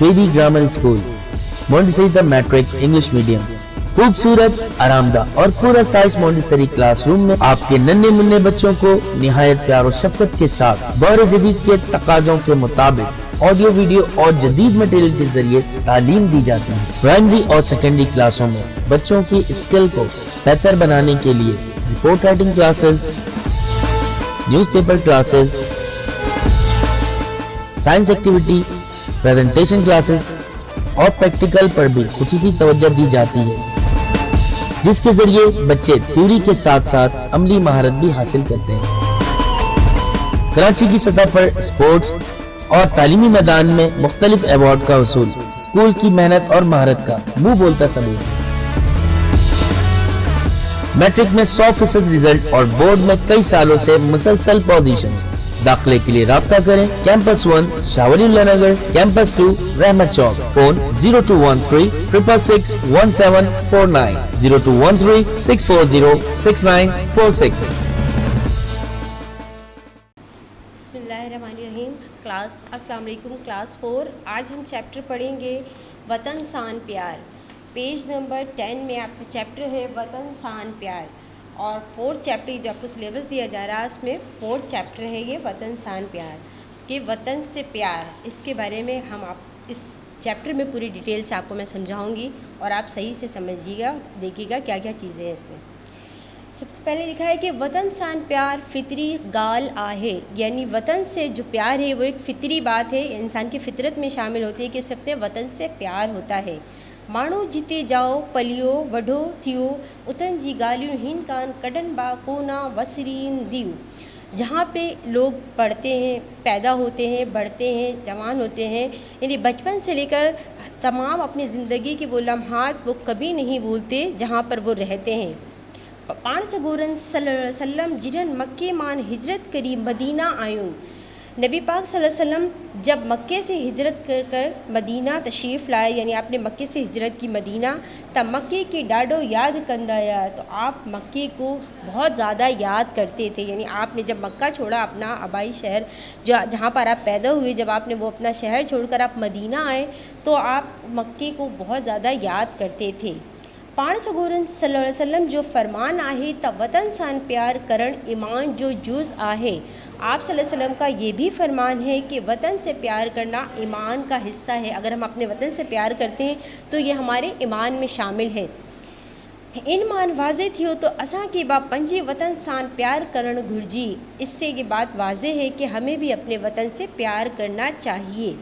शेबी grammar school, montessori matric English medium. खूबसूरत, आरामदाह और पूरा साइज मोंटेसरी क्लासरूम में आपके नन्हे मुन्ने बच्चों को निहायत प्यार और शफकत के साथ दौर जदीद के तकाज़ों के मुताबिक ऑडियो, वीडियो और जदीद मटेरियल के जरिए तालीम दी जाती है। प्राइमरी और सेकेंडरी क्लासों में बच्चों की स्किल को बेहतर बनाने के लिए report writing classes, newspaper classes, science activity, presentation classes और प्रैक्टिकल पर भी खुसूसी तवज्जो दी जाती है, जिसके जरिए बच्चे थ्योरी के साथ साथ अमली महारत भी हासिल करते हैं। कराची की सतह पर स्पोर्ट्स और तालीमी मैदान में मुख्तलिफ अवार्ड का वसूल स्कूल की मेहनत और महारत का मुंह बोलता सबूत है। मैट्रिक में 100% रिजल्ट और बोर्ड में कई सालों से मुसलसल पोजीशन। दाखिले के लिए राब्ता करें कैंपस 1 शाहवलीउल्लाह नगर, कैंपस 2 रहमत चौक। फोन 0213 666 1749, 0213 640 6946। बिस्मिल्लाहिर्रहमानिर्रहीम। क्लास अस्सलाम वालेकुम क्लास 4। आज हम चैप्टर पढ़ेंगे वतन सान प्यार। पेज नंबर 10 में आपका चैप्टर है वतन सान प्यार और 4th चैप्टर जो आपको सिलेबस दिया जा रहा है उसमें 4th चैप्टर है ये वतन सान प्यार कि वतन से प्यार। इसके बारे में हम आप इस चैप्टर में पूरी डिटेल से आपको मैं समझाऊंगी और आप सही से समझिएगा, देखिएगा क्या क्या चीज़ें हैं इसमें। सबसे पहले लिखा है कि वतन सान प्यार फितरी गाल आहे, यानी वतन से जो प्यार है वो एक फितरी बात है, इंसान की फितरत में शामिल होती है कि उसे अपने वतन से प्यार होता है। माण्हू जिते जाओ पलियो वढो थियो, उतन जी ॻाल्हियूं हिन कान कढन बा कोना वसरीन दियो। जहाँ पे लोग पढ़ते हैं, पैदा होते हैं, बढ़ते हैं, जवान होते हैं, यानी बचपन से लेकर तमाम अपनी ज़िंदगी के वो लम्हात वो कभी नहीं भूलते जहाँ पर वो रहते हैं। पाण सगोरन सल्लम जिडन मक्के मान हिजरत करी मदीना आयुन। नबी पाक सल्लल्लाहु अलैहि वसल्लम जब मक्के से हिजरत कर कर मदीना तशरीफ़ लाए, यानी आपने मक्के से हिजरत की मदीना, तब मक्के के डाडो याद कंदाया, तो आप मक्के को बहुत ज़्यादा याद करते थे। यानी आपने जब मक्का छोड़ा, अपना आबाई शहर जो जहाँ पर आप पैदा हुए, जब आपने वो अपना शहर छोड़कर आप मदीना आए तो आप मक्के को बहुत ज़्यादा याद करते थे। पाण सगोरन सल्लल्लाहु अलैहि वसल्लम जो फरमान आहे त वतन सान प्यार करण ईमान जो जुज़ आहे। आप सल्लल्लाहु अलैहि वसल्लम का ये भी फरमान है कि वतन से प्यार करना ईमान का हिस्सा है। अगर हम अपने वतन से प्यार करते हैं तो ये हमारे ईमान में शामिल है। इन मान वाज़े थियो तो असां के बा पंजे वतन सान प्यार करण घुर्जी। इससे ये बात वाज़े है कि हमें भी अपने वतन से प्यार करना चाहिए।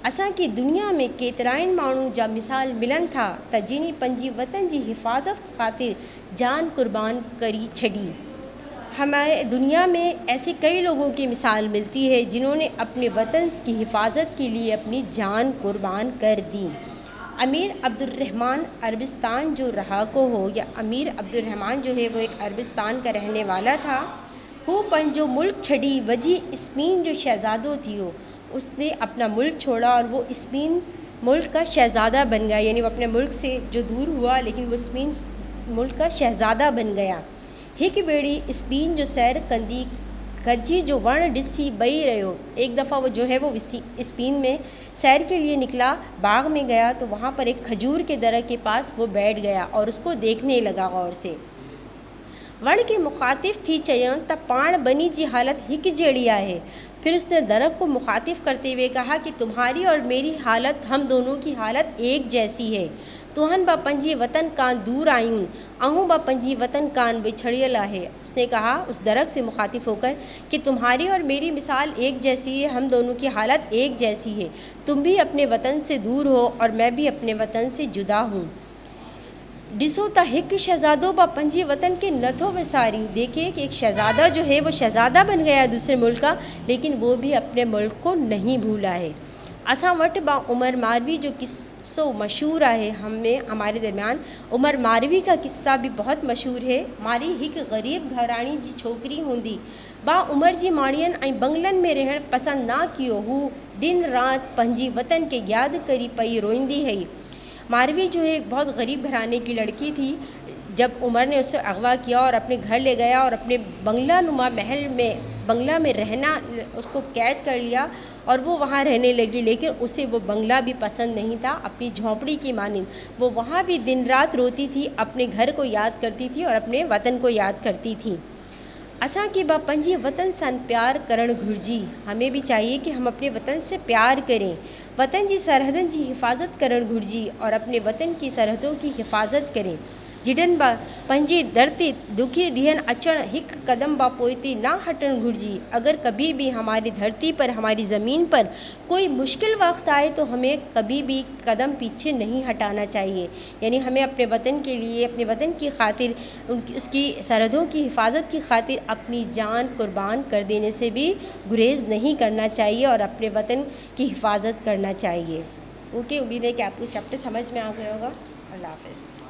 असां की दुनिया में केतिराइन माण्हू जा मिसाल मिलन था त जिनी पंजी वतन जी हिफ़ाज़त ख़ातिर जान कुर्बान करी छड़ी। हमारे दुनिया में ऐसे कई लोगों की मिसाल मिलती है जिन्होंने अपने वतन की हिफाजत के लिए अपनी जान कुर्बान कर दी। अमीर अब्दुर्रहमान अरबिस्तान जो रहा को हो, या अमीर अब्दुर्रहमान जो है वो एक अरबिस्तान का रहने वाला था। वो पंजो मुल्क छड़ी वजी स्पेन जो शहज़ादो थियो। उसने अपना मुल्क छोड़ा और वो स्पेन मुल्क का शहज़ादा बन गया, यानी वो अपने मुल्क से जो दूर हुआ लेकिन वो स्पेन मुल्क का शहज़ादा बन गया। हिक बेड़ी स्पेन जो सैर कंदी कजी जो वण डिसी बई रहो। एक दफ़ा वो जो है वो स्पेन में सैर के लिए निकला, बाग में गया तो वहाँ पर एक खजूर के दरख्त के पास वो बैठ गया और उसको देखने लगा गौर से। वण के मुखातिब थी चयन त पाण बनी जी हालत हिक जड़ी आहे। फिर उसने दरख्त को मुखातिब करते हुए कहा कि तुम्हारी और मेरी हालत, हम दोनों की हालत एक जैसी है। तुहन बा पंजी वतन कान दूर आयूं, आहूँ बा पंजी वतन कान बिछड़ियल आहे। उसने कहा उस दरख्त से मुखातिब होकर कि तुम्हारी और मेरी मिसाल एक जैसी है, हम दोनों की हालत एक जैसी है। तुम भी अपने वतन से दूर हो और मैं भी अपने वतन से जुदा हूँ। डिसो त हिक शहज़ादो बा पंजे वतन के नथो विसारी। देखिए कि एक शहज़ादा जो है वो शहज़ादा बन गया दूसरे मुल्क का, लेकिन वो भी अपने मुल्क को नहीं भूला है। असां वट बा उमर मारवी जो किस्सो मशहूर है, हमारे दरमियान उमर मारवी का किस्सा भी बहुत मशहूर है। मारी हिक गरीब घराणी जी छोकरी हूंदी। बा उमर जी माणियन ऐं बंगलन में रहण पसंद ना कियो। हू दिन रात पंजी वतन के याद करी पई रोईंदी है। मारवी जो है एक बहुत गरीब घराने की लड़की थी जब उमर ने उसे अगवा किया और अपने घर ले गया और अपने बंगला नुमा महल में बंगला में रहना उसको कैद कर लिया और वो वहाँ रहने लगी, लेकिन उसे वो बंगला भी पसंद नहीं था, अपनी झोंपड़ी की मानिंद वो वहाँ भी दिन रात रोती थी, अपने घर को याद करती थी और अपने वतन को याद करती थी। असां के बा पंहिंजे वतन सां प्यार करणु घुरिजी। हमें भी चाहिए कि हम अपने वतन से प्यार करें, वतन की सरहदन की हिफाजत करणु घुरिजी और अपने वतन की सरहदों की हिफाजत करें। जिडन बा पंहिंजे दर ते दुखी ॾींहं अचण हिकु कदम बा पोइते ना हटणु घुरिजी। अगर कभी भी हमारी धरती पर, हमारी ज़मीन पर कोई मुश्किल वक्त आए तो हमें कभी भी कदम पीछे नहीं हटाना चाहिए। यानी हमें अपने वतन के लिए, अपने वतन की खातिर, उसकी सरहदों की हिफाजत की खातिर अपनी जान कुर्बान कर देने से भी गुरेज नहीं करना चाहिए और अपने वतन की हिफाजत करना चाहिए। ओके, उम्मीद है कि आपको चैप्टर समझ में आ गया होगा। अल्लाह हाफ़िज़।